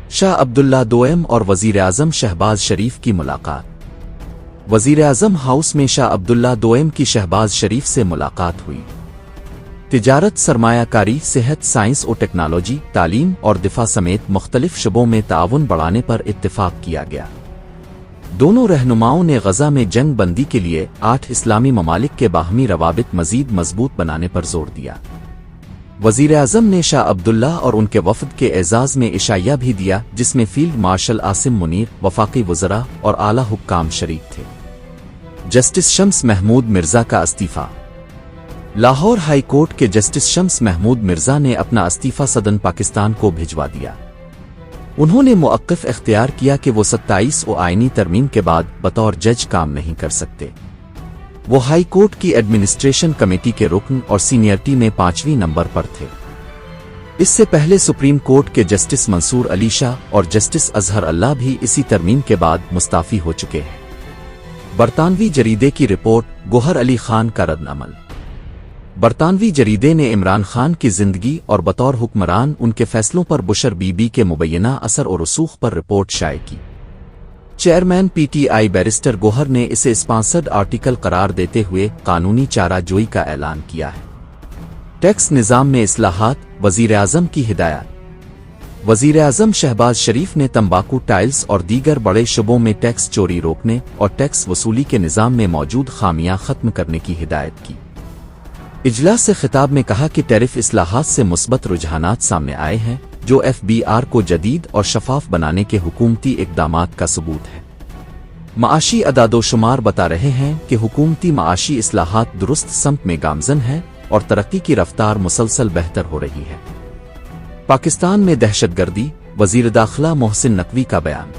شاہ عبداللہ دوئم اور وزیر اعظم شہباز شریف کی ملاقات۔ وزیر اعظم ہاؤس میں شاہ عبداللہ دوئم کی شہباز شریف سے ملاقات ہوئی۔ تجارت، سرمایہ کاری، صحت، سائنس و ٹیکنالوجی، تعلیم اور دفاع سمیت مختلف شعبوں میں تعاون بڑھانے پر اتفاق کیا گیا۔ دونوں رہنماؤں نے غزہ میں جنگ بندی کے لیے 8 اسلامی ممالک کے باہمی روابط مزید مضبوط بنانے پر زور دیا۔ وزیر اعظم نے شاہ عبداللہ اور ان کے وفد کے اعزاز میں عشائیہ بھی دیا، جس میں فیلڈ مارشل عاصم منیر، وفاقی وزراء اور اعلیٰ حکام شریک تھے۔ جسٹس شمس محمود مرزا کا استعفیٰ۔ لاہور ہائی کورٹ کے جسٹس شمس محمود مرزا نے اپنا استعفیٰ صدر پاکستان کو بھجوا دیا۔ انہوں نے موقف اختیار کیا کہ وہ 27 آئینی ترمیم کے بعد بطور جج کام نہیں کر سکتے۔ وہ ہائی کورٹ کی ایڈمنسٹریشن کمیٹی کے رکن اور سینئرٹی میں 5ویں نمبر پر تھے۔ اس سے پہلے سپریم کورٹ کے جسٹس منصور علی شاہ اور جسٹس اظہر اللہ بھی اسی ترمیم کے بعد مستعفی ہو چکے ہیں۔ برطانوی جریدے کی رپورٹ، گوہر علی خان کا رد عمل۔ برطانوی جریدے نے عمران خان کی زندگی اور بطور حکمران ان کے فیصلوں پر بشر بی بی کے مبینہ اثر و رسوخ پر رپورٹ شائع کی۔ Chairman P T I barrister Gohar نے اسے اسپانسرڈ آرٹیکل قرار دیتے ہوئے قانونی چارہ جوئی کا اعلان کیا ہے۔ ٹیکس نظام میں اصلاحات، وزیر اعظم کی ہدایت۔ وزیر اعظم شہباز شریف نے تمباکو، ٹائلز اور دیگر بڑے شعبوں میں ٹیکس چوری روکنے اور ٹیکس وصولی کے نظام میں موجود خامیاں ختم کرنے کی ہدایت کی۔ اجلاس سے خطاب میں کہا کہ ٹیرف اصلاحات سے مثبت رجحانات سامنے آئے ہیں، جو ایف بی آر کو جدید اور شفاف بنانے کے حکومتی اقدامات کا ثبوت ہے۔ معاشی اعداد و شمار بتا رہے ہیں کہ حکومتی معاشی اصلاحات درست سمت میں گامزن ہیں اور ترقی کی رفتار مسلسل بہتر ہو رہی ہے۔ پاکستان میں دہشت گردی، وزیر داخلہ محسن نقوی کا بیان۔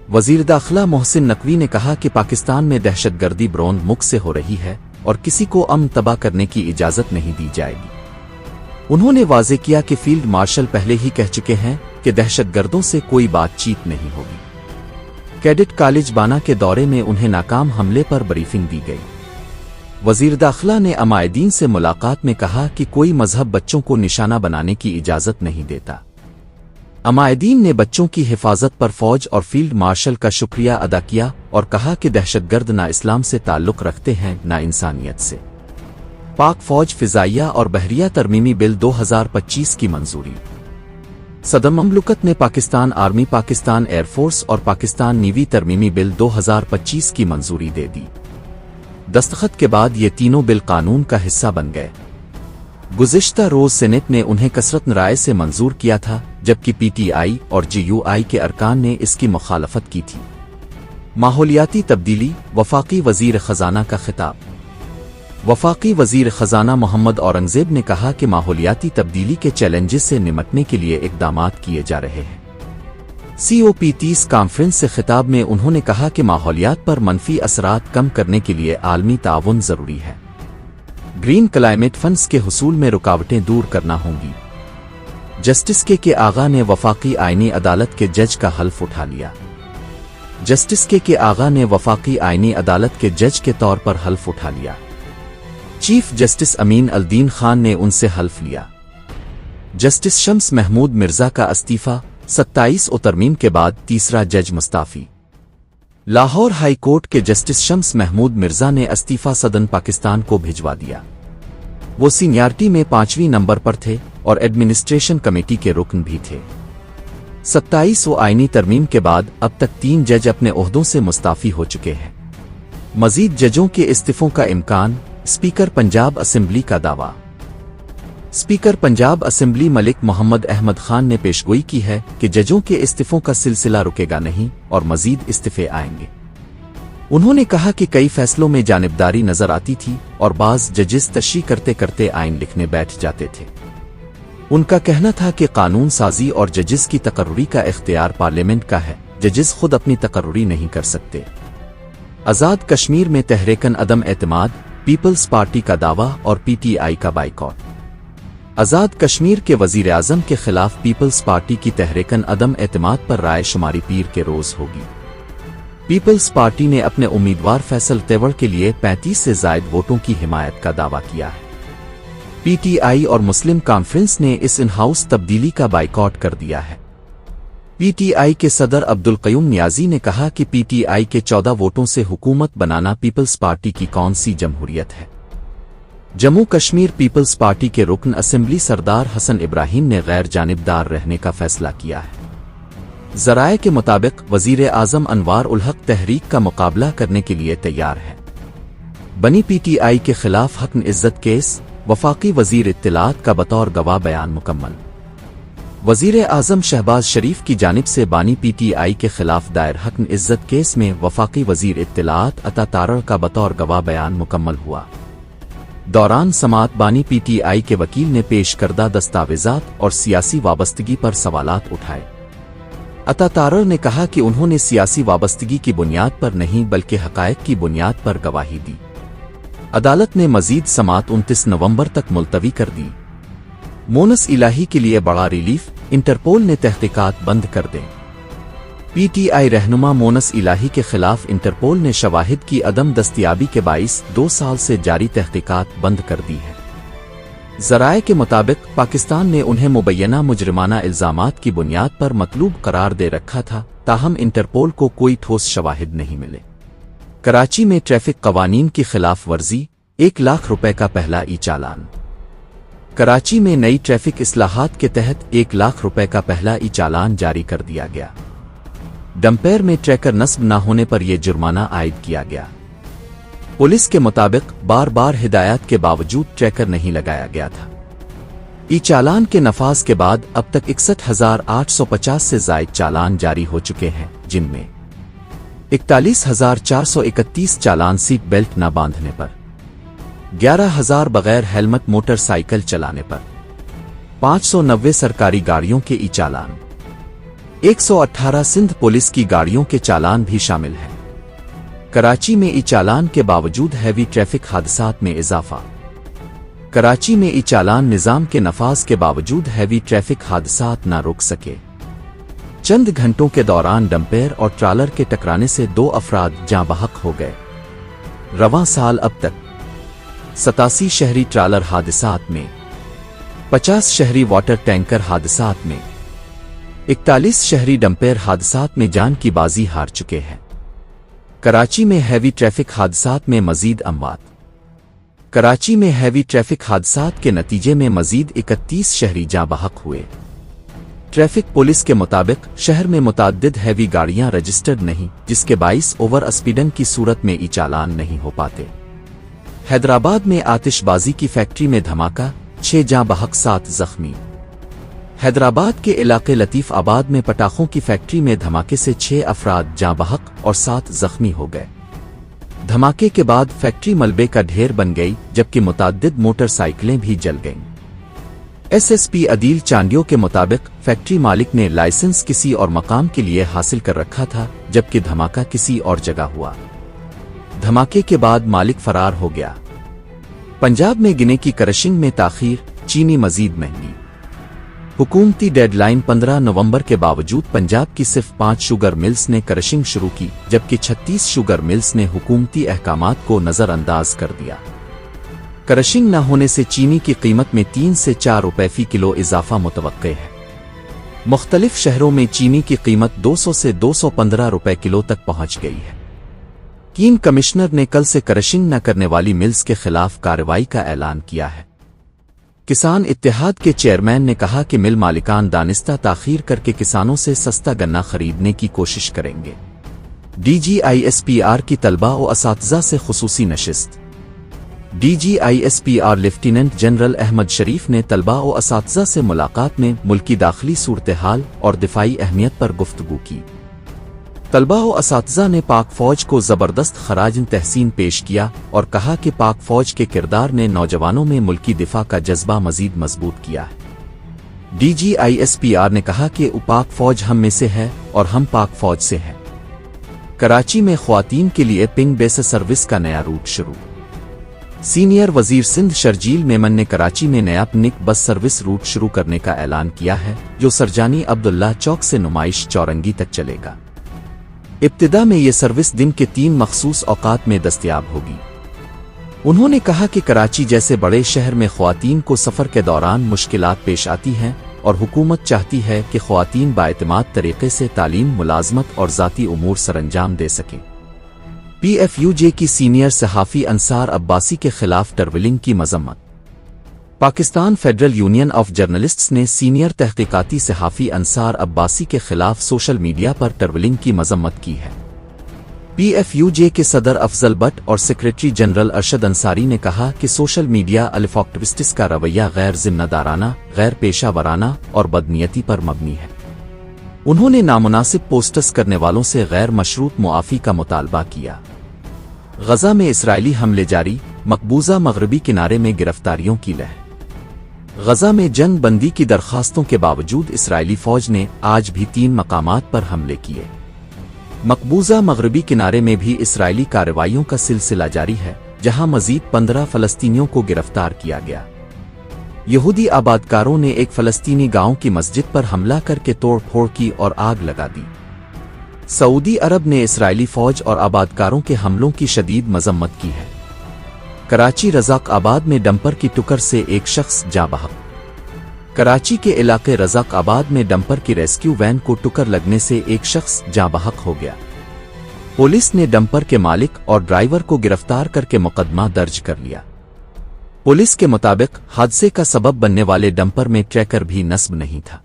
وزیر داخلہ محسن نقوی نے کہا کہ پاکستان میں دہشت گردی برون ملک سے ہو رہی ہے اور کسی کو امن تباہ کرنے کی اجازت نہیں دی جائے گی۔ انہوں نے واضح کیا کہ فیلڈ مارشل پہلے ہی کہہ چکے ہیں کہ دہشت گردوں سے کوئی بات چیت نہیں ہوگی۔ کیڈٹ کالج بانا کے دورے میں انہیں ناکام حملے پر بریفنگ دی گئی۔ وزیر داخلہ نے عمائدین سے ملاقات میں کہا کہ کوئی مذہب بچوں کو نشانہ بنانے کی اجازت نہیں دیتا۔ عمائدین نے بچوں کی حفاظت پر فوج اور فیلڈ مارشل کا شکریہ ادا کیا اور کہا کہ دہشت گرد نہ اسلام سے تعلق رکھتے ہیں نہ انسانیت سے۔ پاک فوج فضائیہ اور بحریہ ترمیمی بل 2025 کی منظوری۔ صدر مملکت نے Pakistan army, Pakistan air force اور پاکستان نیوی ترمیمی بل 2025 کی منظوری دے دی۔ دستخط کے بعد یہ تینوں بل قانون کا حصہ بن گئے۔ گزشتہ روز سینیٹ نے انہیں کثرت رائے سے منظور کیا تھا، جبکہ پی ٹی آئی اور جی یو آئی کے ارکان نے اس کی مخالفت کی تھی۔ ماحولیاتی تبدیلی، وفاقی وزیر خزانہ کا خطاب۔ وفاقی وزیر خزانہ محمد اورنگزیب نے کہا کہ ماحولیاتی تبدیلی کے چیلنجز سے نمٹنے کے لیے اقدامات کیے جا رہے ہیں۔ سی او پی 30 کانفرنس سے خطاب میں انہوں نے کہا کہ ماحولیات پر منفی اثرات کم کرنے کے لیے عالمی تعاون ضروری ہے۔ گرین کلائمیٹ فنڈز کے حصول میں رکاوٹیں دور کرنا ہوں گی۔ جسٹس کے آغا نے وفاقی آئینی عدالت کے جج کا حلف اٹھا لیا۔ جسٹس کے آغا نے وفاقی آئینی عدالت کے جج کے طور پر حلف اٹھا لیا۔ چیف جسٹس امین الدین خان نے ان سے حلف لیا۔ جسٹس شمس محمود مرزا کا استعفیٰ، 27 ترمیم کے بعد تیسرا جج مستعفی۔ لاہور ہائی کورٹ کے جسٹس شمس محمود مرزا نے استعفیٰ صدر پاکستان کو بھجوا دیا۔ وہ سینیارٹی میں 5ویں نمبر پر تھے اور ایڈمنسٹریشن کمیٹی کے رکن بھی تھے۔ 27 آئینی ترمیم کے بعد اب تک 3 جج اپنے عہدوں سے مستعفی ہو چکے ہیں۔ مزید ججوں کے استعفوں کا امکان، اسپیکر پنجاب اسمبلی کا دعویٰ۔ اسپیکر پنجاب اسمبلی ملک محمد احمد خان نے پیشگوئی کی ہے کہ ججوں کے استعفوں کا سلسلہ رکے گا نہیں اور مزید استعفے آئیں گے۔ انہوں نے کہا کہ کئی فیصلوں میں جانبداری نظر آتی تھی اور بعض ججز تشریح کرتے کرتے آئین لکھنے بیٹھ جاتے تھے۔ ان کا کہنا تھا کہ قانون سازی اور ججز کی تقرری کا اختیار پارلیمنٹ کا ہے، ججز خود اپنی تقرری نہیں کر سکتے۔ آزاد کشمیر میں تحریکن عدم اعتماد، پیپلز پارٹی کا دعویٰ اور پی ٹی آئی کا بائیکاٹ۔ آزاد کشمیر کے وزیر اعظم کے خلاف پیپلز پارٹی کی تحریکن عدم اعتماد پر رائے شماری پیر کے روز ہوگی۔ پیپلز پارٹی نے اپنے امیدوار فیصل تیور کے لیے 35 سے زائد ووٹوں کی حمایت کا دعویٰ کیا ہے۔ پی ٹی آئی اور مسلم کانفرنس نے اس ان ہاؤس تبدیلی کا بائیکاٹ کر دیا ہے۔ پی ٹی آئی کے صدر عبدل قیوم نیازی نے کہا کہ پی ٹی آئی کے 14 ووٹوں سے حکومت بنانا پیپلز پارٹی کی کون سی جمہوریت ہے؟ جموں کشمیر پیپلز پارٹی کے رکن اسمبلی سردار حسن ابراہیم نے غیر جانبدار رہنے کا فیصلہ کیا ہے۔ ذرائع کے مطابق وزیر اعظم انوار الحق تحریک کا مقابلہ کرنے کے لیے تیار ہے۔ بنی پی ٹی آئی کے خلاف حقن عزت کیس، وفاقی وزیر اطلاعات کا بطور گواہ بیان مکمل۔ وزیر اعظم شہباز شریف کی جانب سے بانی پی ٹی آئی کے خلاف دائر حقن عزت کیس میں وفاقی وزیر اطلاعات عطا تارڑ کا بطور گواہ بیان مکمل ہوا۔ دوران سماعت بانی پی ٹی آئی کے وکیل نے پیش کردہ دستاویزات اور سیاسی وابستگی پر سوالات اٹھائے۔ عطا تارڑ نے کہا کہ انہوں نے سیاسی وابستگی کی بنیاد پر نہیں بلکہ حقائق کی بنیاد پر گواہی دی۔ عدالت نے مزید سماعت 29 نومبر تک ملتوی کر دی۔ مونس الہی کے لیے بڑا ریلیف، انٹرپول نے تحقیقات بند کر دیں۔ پی ٹی آئی رہنما مونس الہی کے خلاف انٹرپول نے شواہد کی عدم دستیابی کے باعث 2 سال سے جاری تحقیقات بند کر دی ہے۔ ذرائع کے مطابق پاکستان نے انہیں مبینہ مجرمانہ الزامات کی بنیاد پر مطلوب قرار دے رکھا تھا، تاہم انٹرپول کو کوئی ٹھوس شواہد نہیں ملے۔ کراچی میں ٹریفک قوانین کی خلاف ورزی، 1 لاکھ روپے کا پہلا ای چالان۔ کراچی میں نئی ٹریفک اصلاحات کے تحت 1 لاکھ روپے کا پہلا ای چالان جاری کر دیا گیا۔ ڈمپیر میں ٹریکر نصب نہ ہونے پر یہ جرمانہ عائد کیا گیا۔ پولیس کے مطابق بار بار ہدایات کے باوجود ٹریکر نہیں لگایا گیا تھا۔ ای چالان کے نفاذ کے بعد اب تک 61,850 سے زائد چالان جاری ہو چکے ہیں، جن میں 41,431 چالان سیٹ بیلٹ نہ باندھنے پر، 11,000 بغیر ہیلمٹ موٹر سائیکل چلانے پر، 590 سرکاری گاڑیوں کے ای چالان، 118 سندھ پولیس کی گاڑیوں کے چالان بھی شامل ہیں۔ کراچی میں ای چالان کے باوجود ہیوی ٹریفک حادثات میں اضافہ۔ کراچی میں ای چالان نظام کے نفاذ کے باوجود ہیوی ٹریفک حادثات نہ روک سکے۔ چند گھنٹوں کے دوران ڈمپیر اور ٹرالر کے ٹکرانے سے 2 افراد جاں بحق ہو گئے۔ رواں سال اب تک 87 شہری ٹرالر حادثات میں، 50 شہری واٹر ٹینکر حادثات میں، 41 شہری ڈمپیر حادثات میں جان کی بازی ہار چکے ہیں۔ کراچی میں ہیوی ٹریفک حادثات میں مزید اموات۔ کراچی میں ہیوی ٹریفک حادثات کے نتیجے میں مزید 31 شہری جاں بحق ہوئے۔ ٹریفک پولیس کے مطابق شہر میں متعدد ہیوی گاڑیاں رجسٹرڈ نہیں، جس کے باعث اوور اسپیڈنگ کی صورت میں ای چالان نہیں ہو پاتے۔ حیدرآباد میں آتش بازی کی فیکٹری میں دھماکہ، 6 جاں بحق 7 زخمی۔ حیدرآباد کے علاقے لطیف آباد میں پٹاخوں کی فیکٹری میں دھماکے سے 6 افراد جاں بحق اور 7 زخمی ہو گئے۔ دھماکے کے بعد فیکٹری ملبے کا ڈھیر بن گئی، جبکہ متعدد موٹر سائیکلیں بھی جل گئیں۔ ایس پی عدیل چانڈیو کے مطابق فیکٹری مالک نے لائسنس کسی اور مقام کے لیے حاصل کر رکھا تھا، جبکہ دھماکہ کسی اور جگہ ہوا۔ دھماکے کے بعد مالک فرار ہو گیا۔ پنجاب میں گنے کی کرشنگ میں تاخیر، چینی مزید مہنگی۔ حکومتی ڈیڈ لائن 15 نومبر کے باوجود پنجاب کی صرف 5 شوگر ملز نے کرشنگ شروع کی، جبکہ 36 شوگر ملز نے حکومتی احکامات کو نظر انداز کر دیا۔ کرشنگ نہ ہونے سے چینی کی قیمت میں 3 سے 4 روپے فی کلو اضافہ متوقع ہے۔ مختلف شہروں میں چینی کی قیمت 200 سے 215 روپے کلو تک پہنچ گئی ہے۔ کین کمشنر نے کل سے کرشنگ نہ کرنے والی ملز کے خلاف کارروائی کا اعلان کیا ہے۔ کسان اتحاد کے چیئرمین نے کہا کہ مل مالکان دانستہ تاخیر کر کے کسانوں سے سستا گنا خریدنے کی کوشش کریں گے۔ D G I S P R کی طلباء و اساتذہ سے خصوصی نشست۔ D G I S P R lieutenant general Ahmed Sharif نے طلباء و اساتذہ سے ملاقات میں ملکی داخلی صورتحال اور دفاعی اہمیت پر گفتگو کی۔ طلباء و اساتذہ نے پاک فوج کو زبردست خراج تحسین پیش کیا اور کہا کہ پاک فوج کے کردار نے نوجوانوں میں ملکی دفاع کا جذبہ مزید مضبوط کیا ہے۔ D G I S P R نے کہا کہ پاک فوج ہم میں سے ہے اور ہم پاک فوج سے ہیں۔ کراچی میں خواتین کے لیے پنگ بیس سروس کا نیا روٹ شروع۔ سینئر وزیر سندھ شرجیل میمن نے کراچی میں نیا پنک بس سروس روٹ شروع کرنے کا اعلان کیا ہے، جو سرجانی عبداللہ چوک سے نمائش چورنگی تک چلے گا۔ ابتدا میں یہ سروس دن کے 3 مخصوص اوقات میں دستیاب ہوگی۔ انہوں نے کہا کہ کراچی جیسے بڑے شہر میں خواتین کو سفر کے دوران مشکلات پیش آتی ہیں، اور حکومت چاہتی ہے کہ خواتین باعتماد طریقے سے تعلیم، ملازمت اور ذاتی امور سرانجام دے سکیں۔ پی ایف یو جے کی سینئر صحافی انصار عباسی کے خلاف ٹرولنگ کی مذمت۔ Pakistan federal union of journalists نے سینئر تحقیقاتی صحافی انصار عباسی کے خلاف سوشل میڈیا پر ٹرولنگ کی مذمت کی ہے۔ پی ایف یو جے کے صدر افضل بٹ اور سیکریٹری جنرل ارشد انصاری نے کہا کہ سوشل میڈیا ایکٹیوسٹس کا رویہ غیر ذمہ دارانہ، غیر پیشہ ورانہ اور بدنیتی پر مبنی ہے۔ انہوں نے نامناسب پوسٹس کرنے والوں سے غیر مشروط معافی کا مطالبہ کیا۔ غزہ میں اسرائیلی حملے جاری، مقبوضہ مغربی کنارے میں گرفتاریوں کی لہر۔ غزہ میں جنگ بندی کی درخواستوں کے باوجود اسرائیلی فوج نے آج بھی 3 مقامات پر حملے کیے۔ مقبوضہ مغربی کنارے میں بھی اسرائیلی کارروائیوں کا سلسلہ جاری ہے، جہاں مزید 15 فلسطینیوں کو گرفتار کیا گیا۔ یہودی آبادکاروں نے ایک فلسطینی گاؤں کی مسجد پر حملہ کر کے توڑ پھوڑ کی اور آگ لگا دی۔ سعودی عرب نے اسرائیلی فوج اور آبادکاروں کے حملوں کی شدید مذمت کی ہے۔ کراچی رزاق آباد میں ڈمپر کی ٹکر سے ایک شخص جاں بحق۔ کراچی کے علاقے رزاق آباد میں ڈمپر کی ریسکیو وین کو ٹکر لگنے سے ایک شخص جاں بحق ہو گیا۔ پولیس نے ڈمپر کے مالک اور ڈرائیور کو گرفتار کر کے مقدمہ درج کر لیا۔ پولیس کے مطابق حادثے کا سبب بننے والے ڈمپر میں ٹریکر بھی نصب نہیں تھا۔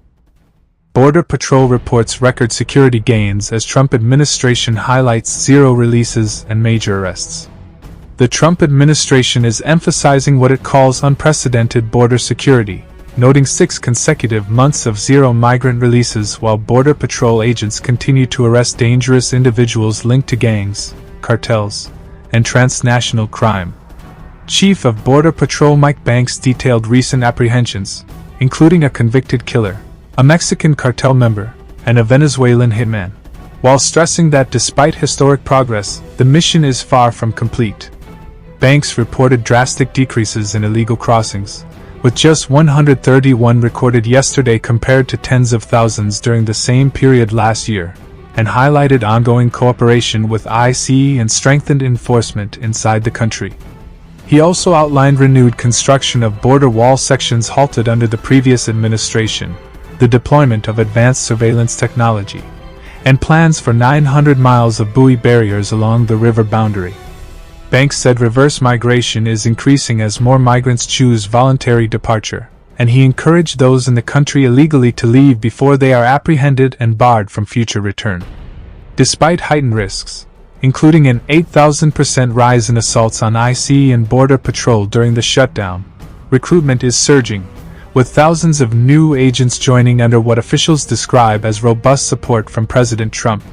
Border Patrol reports record security gains as Trump administration highlights 0 releases and major arrests. The Trump administration is emphasizing what it calls unprecedented border security, noting 6 consecutive months of 0 migrant releases while Border Patrol agents continue to arrest dangerous individuals linked to gangs, cartels, and transnational crime. Chief of Border Patrol Mike Banks detailed recent apprehensions, including a convicted killer, a Mexican cartel member, and a Venezuelan hitman, while stressing that despite historic progress, the mission is far from complete. Banks reported drastic decreases in illegal crossings, with just 131 recorded yesterday compared to tens of thousands during the same period last year, and highlighted ongoing cooperation with ICE and strengthened enforcement inside the country. He also outlined renewed construction of border wall sections halted under the previous administration, the deployment of advanced surveillance technology, and plans for 900 miles of buoy barriers along the river boundary. Banks said reverse migration is increasing as more migrants choose voluntary departure, and he encouraged those in the country illegally to leave before they are apprehended and barred from future return. Despite heightened risks, including an 8,000% rise in assaults on ICE and Border Patrol during the shutdown, recruitment is surging, with thousands of new agents joining under what officials describe as robust support from President Trump.